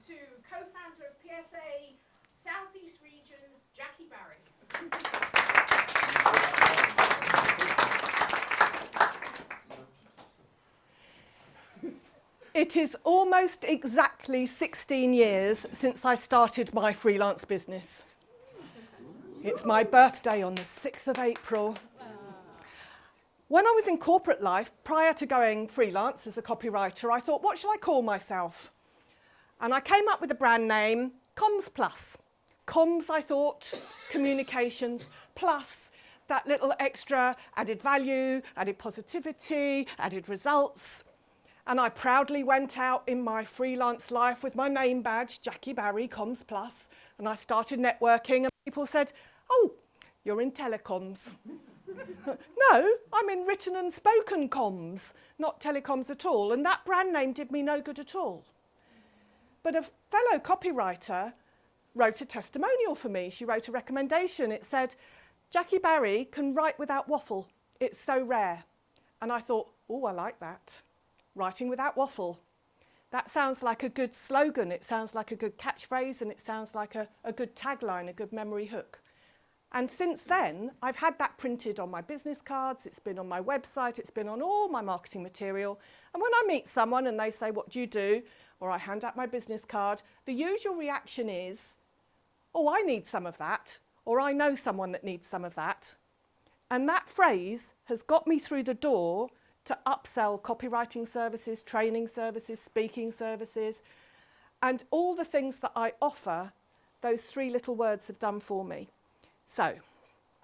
to co-founder of PSA Southeast Region, Jackie Barrie. It is almost exactly 16 years since I started my freelance business. It's my birthday on the 6th of April. When I was in corporate life, prior to going freelance as a copywriter, I thought, what shall I call myself? And I came up with a brand name, Comms Plus. Comms, I thought, communications, plus that little extra added value, added positivity, added results. And I proudly went out in my freelance life with my name badge, Jackie Barrie, Comms Plus, and I started networking, and people said, oh, you're in telecoms. No, I'm in written and spoken comms, not telecoms at all, and that brand name did me no good at all. But a fellow copywriter wrote a testimonial for me. She wrote a recommendation. It said, Jackie Barrie can write without waffle. It's so rare. And I thought, oh, I like that. Writing without waffle. That sounds like a good slogan. It sounds like a good catchphrase, and it sounds like a good tagline, a good memory hook. And since then, I've had that printed on my business cards. It's been on my website. It's been on all my marketing material. And when I meet someone and they say, what do you do? Or I hand out my business card, the usual reaction is, oh, I need some of that. Or I know someone that needs some of that. And that phrase has got me through the door to upsell copywriting services, training services, speaking services, and all the things that I offer, those three little words have done for me. So,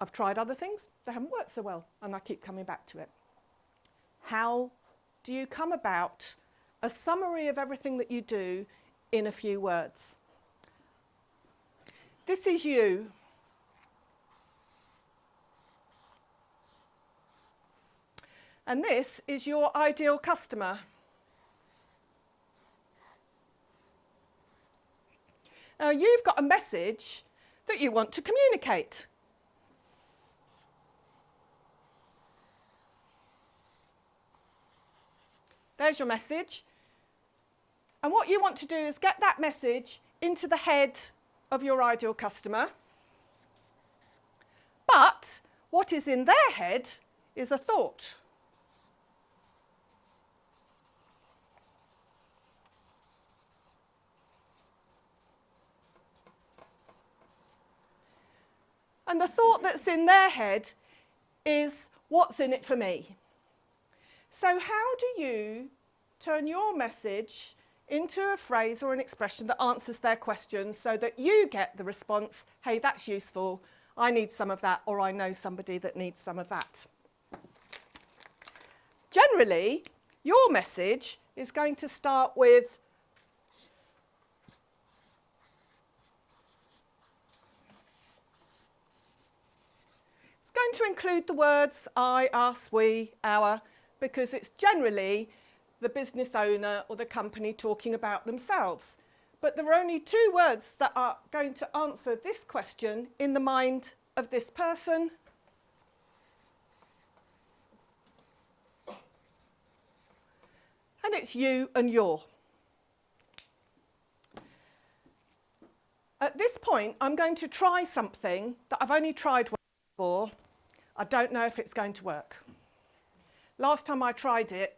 I've tried other things, they haven't worked so well, and I keep coming back to it. How do you come about a summary of everything that you do in a few words? This is you. And this is your ideal customer. Now, you've got a message that you want to communicate. There's your message. And what you want to do is get that message into the head of your ideal customer. But what is in their head is a thought. And the thought that's in their head is, what's in it for me? So how do you turn your message into a phrase or an expression that answers their question so that you get the response, hey, that's useful, I need some of that, or I know somebody that needs some of that? Generally, your message is going to start with going to include the words I, us, we, our, because it's generally the business owner or the company talking about themselves. But there are only two words that are going to answer this question in the mind of this person. And it's you and your. At this point, I'm going to try something that I've only tried once before. I don't know if it's going to work. Last time I tried it,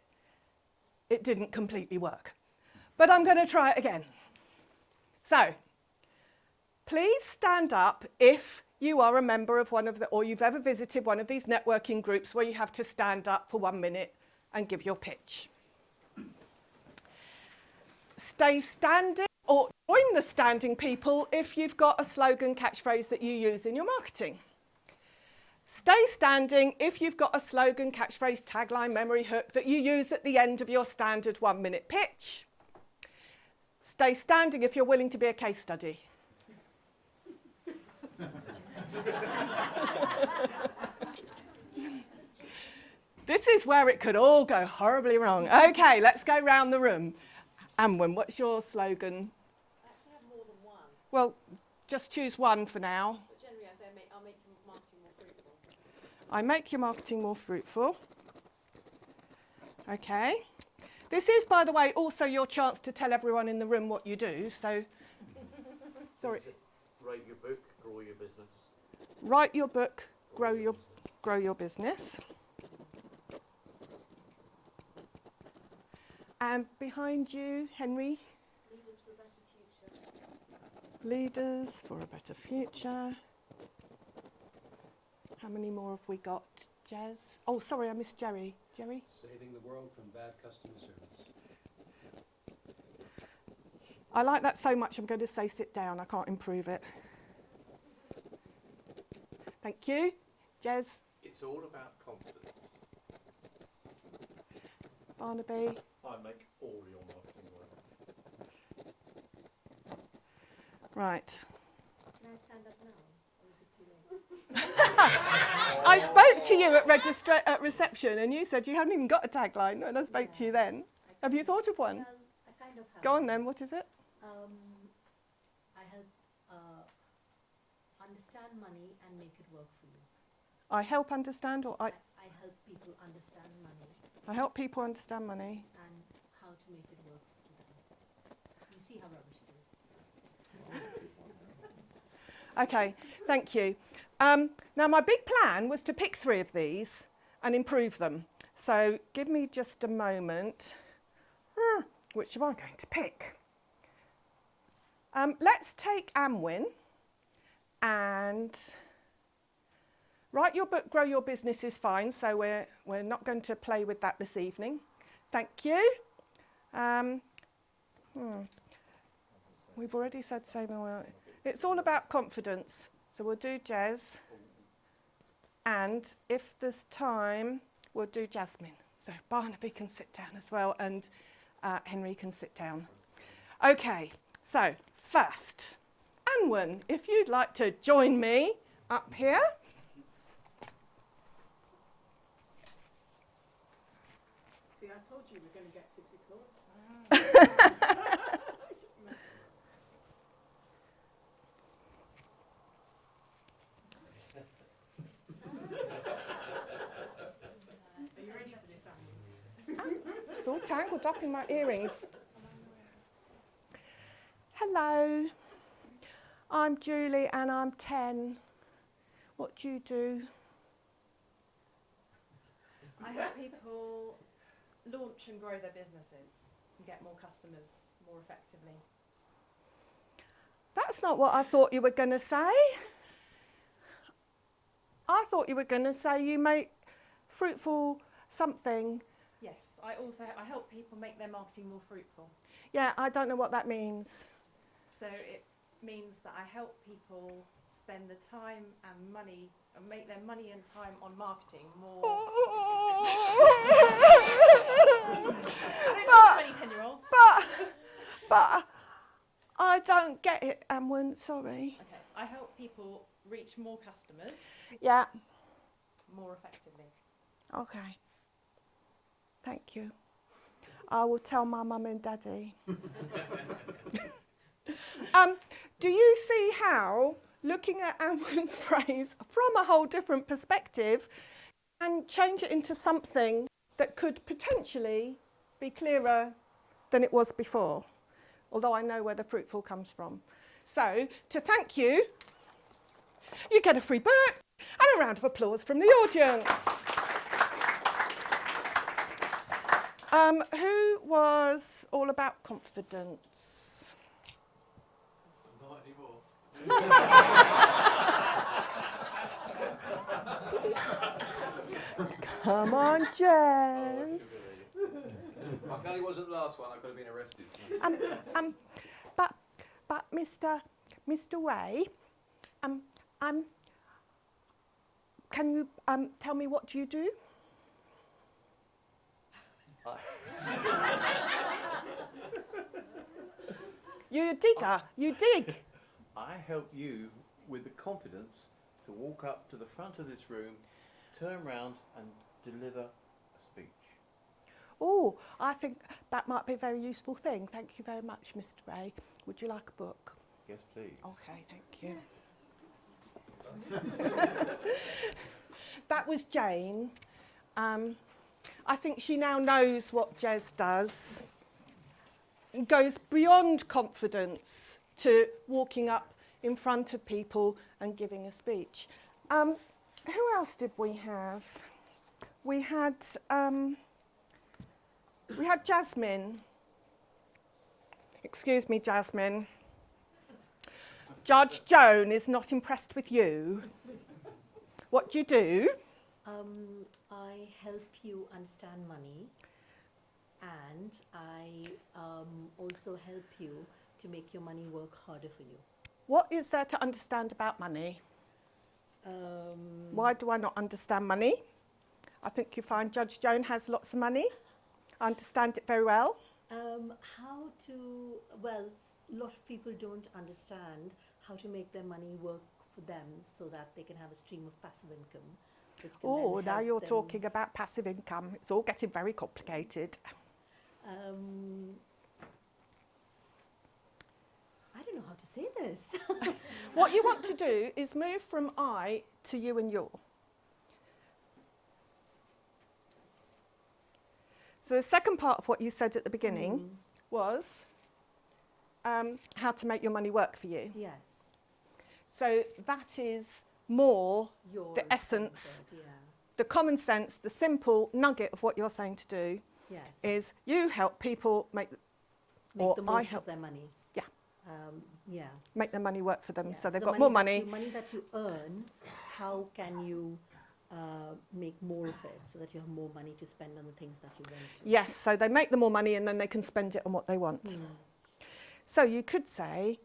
it didn't completely work. But I'm going to try it again. So, please stand up if you are a member of one of the, or you've ever visited one of these networking groups where you have to stand up for 1 minute and give your pitch. Stay standing or join the standing people if you've got a slogan catchphrase that you use in your marketing. Stay standing if you've got a slogan, catchphrase, tagline, memory hook that you use at the end of your standard 1 minute pitch. Stay standing if you're willing to be a case study. This is where it could all go horribly wrong. Okay, let's go round the room. Amwin, what's your slogan? I actually have more than one. Well, just choose one for now. But generally I say I'll make your marketing more fruitful. I make your marketing more fruitful. Okay. This is, by the way, also your chance to tell everyone in the room what you do. So, sorry. Write your book, grow your business. Write your book, grow your business. And behind you, Henry. Leaders for a better future. Leaders for a better future. How many more have we got? Jez? Oh, sorry, I missed Jerry. Jerry? Saving the world from bad customer service. I like that so much, I'm going to say sit down. I can't improve it. Thank you. Jez? It's all about confidence. Barnaby? I make all your marketing work. Right. Can I stand up now? Or is it too late? I spoke to you at reception and you said you hadn't even got a tagline and I spoke to you then. Have you thought of one? Well, I kind of have. Go on then, what is it? I help understand money and make it work for you. I help understand or I help people understand money I help people understand money. and how to make it work for them. You see how rubbish it is. Okay, thank you. Now my big plan was to pick 3 of these and improve them. So give me just a moment. Which am I going to pick? Let's take Amwin and write your book, grow your business is fine. So we're not going to play with that this evening. Thank you. We've already said same. It's all about confidence. So we'll do Jez. And if there's time, we'll do Jasmine. So Barnaby can sit down as well and Henry can sit down. Okay, so first, Anwen, if you'd like to join me up here. See, I told you we're going to get physical. Are you ready for this, Annie? It's all tangled up in my earrings. Hello, I'm Julie and I'm 10. What do you do? I help people launch and grow their businesses and get more customers more effectively. That's not what I thought you were going to say. I thought you were going to say you make fruitful something. Yes, I help people make their marketing more fruitful. Yeah, I don't know what that means. So it means that I help people spend the time and money and make their money and time on marketing more. I don't do 20-10-year-olds. But I don't get it, Amwen, sorry. Okay, I help people reach more customers Yeah, more effectively. okay. Thank you. I will tell my mum and daddy. Do you see how looking at Amwen's phrase from a whole different perspective and change it into something that could potentially be clearer than it was before, although I know where the fruitful comes from. So, to thank you, you get a free book and a round of applause from the audience. Who was all about confidence? Not anymore. Come on, Jez. I can't, it wasn't the last one, I could have been arrested. But Mr. Way, can you tell me what you do? You're a digger. You dig. I help you with the confidence to walk up to the front of this room, turn round and deliver a speech. Oh, I think that might be a very useful thing. Thank you very much, Mr. Ray. Would you like a book? Yes, please. Okay, thank you. That was Jane. I think she now knows what Jez does. It goes beyond confidence to walking up in front of people and giving a speech. Who else did we have? We had Jasmine. Excuse me, Jasmine. Judge Joan is not impressed with you. What do you do? I help you understand money, and I also help you to make your money work harder for you. What is there to understand about money? Why do I not understand money? I think you find Judge Joan has lots of money. I understand it very well. Well, a lot of people don't understand how to make their money work for them so that they can have a stream of passive income. which can Oh, then now help you're them. talking about passive income. It's all getting very complicated. I don't know how to say this. What you want to do is move from I to you and your. So the second part of what you said at the beginning was how to make your money work for you. Yes. So that is more Your the essence, concept, yeah. the common sense, the simple nugget of what you're saying to do Yes. is you help people make Make the I most help of their money. Yeah. Yeah. make their money work for them. Yeah. So they've the got more that money. money that you earn, how can you make more of it so that you have more money to spend on the things that you want to? Yes, so they make the more money and then they can spend it on what they want. So you could say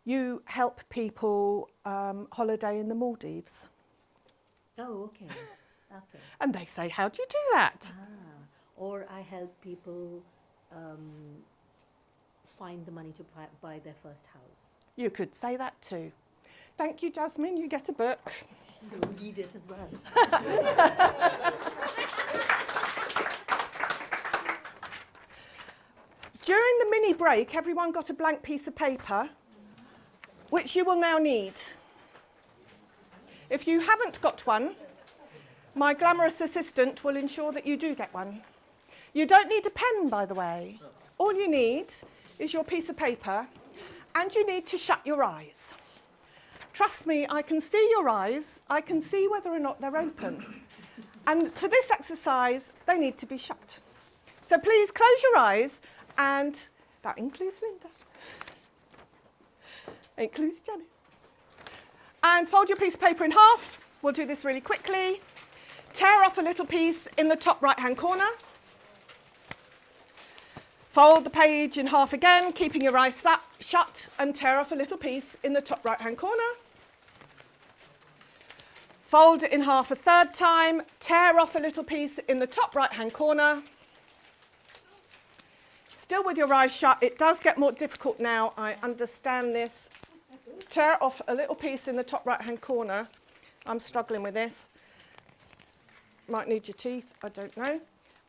you help people holiday in the Maldives. Oh, okay. Okay. And they say, how do you do that? Or I help people find the money to buy their first house. You could say that too. Thank you, Jasmine. You get a book. So read it as well. During the mini break, everyone got a blank piece of paper, which you will now need. If you haven't got one, my glamorous assistant will ensure that you do get one. You don't need a pen, by the way. All you need is your piece of paper, and you need to shut your eyes. Trust me, I can see your eyes. I can see whether or not they're open. And for this exercise, they need to be shut. So please close your eyes, and that includes Linda. Includes Janice. And fold your piece of paper in half. We'll do this really quickly. Tear off a little piece in the top right-hand corner. Fold the page in half again, keeping your eyes shut, and tear off a little piece in the top right-hand corner. Fold it in half a third time, tear off a little piece in the top right-hand corner. Still with your eyes shut, it does get more difficult now, I understand this. Tear off a little piece in the top right-hand corner. I'm struggling with this. Might need your teeth, I don't know.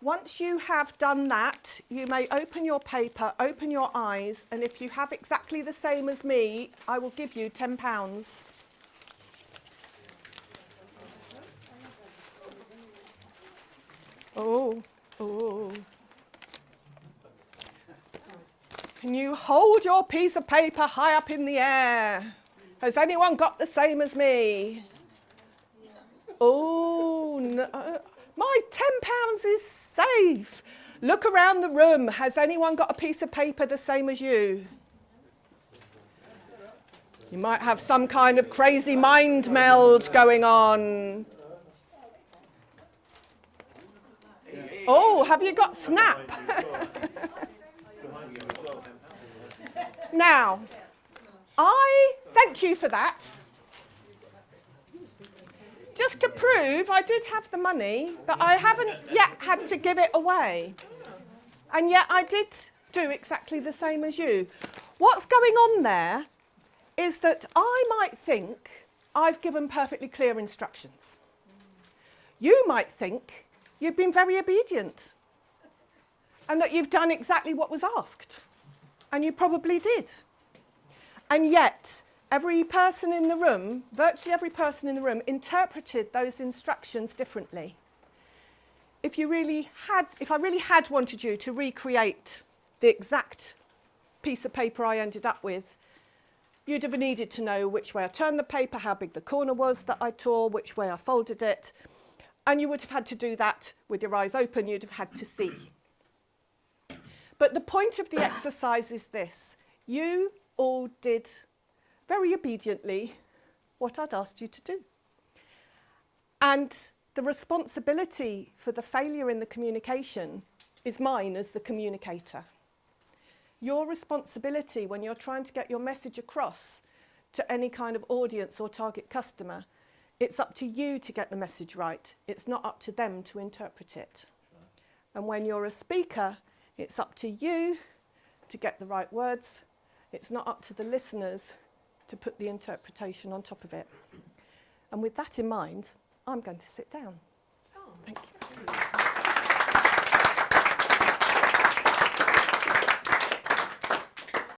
Once you have done that, you may open your paper, open your eyes, and if you have exactly the same as me, I will give you £10. Oh. Can you hold your piece of paper high up in the air? Has anyone got the same as me? Oh, no. My £10 is safe. Look around the room. Has anyone got a piece of paper the same as you? You might have some kind of crazy mind meld going on. Oh, have you got Snap? Now, I thank you for that. Just to prove I did have the money, but I haven't yet had to give it away. And yet I did do exactly the same as you. What's going on there is that I might think I've given perfectly clear instructions. You might think you've been very obedient and that you've done exactly what was asked. And you probably did. And yet, every person in the room, virtually every person in the room, interpreted those instructions differently. if I really had wanted you to recreate the exact piece of paper I ended up with, you'd have needed to know which way I turned the paper, how big the corner was that I tore, which way I folded it. And you would have had to do that with your eyes open. You'd have had to see. But the point of the exercise is this. You all did very obediently what I'd asked you to do. And the responsibility for the failure in the communication is mine as the communicator. Your responsibility when you're trying to get your message across to any kind of audience or target customer, it's up to you to get the message right. It's not up to them to interpret it. And when you're a speaker, it's up to you to get the right words. It's not up to the listeners to put the interpretation on top of it. And with that in mind, I'm going to sit down. Thank you.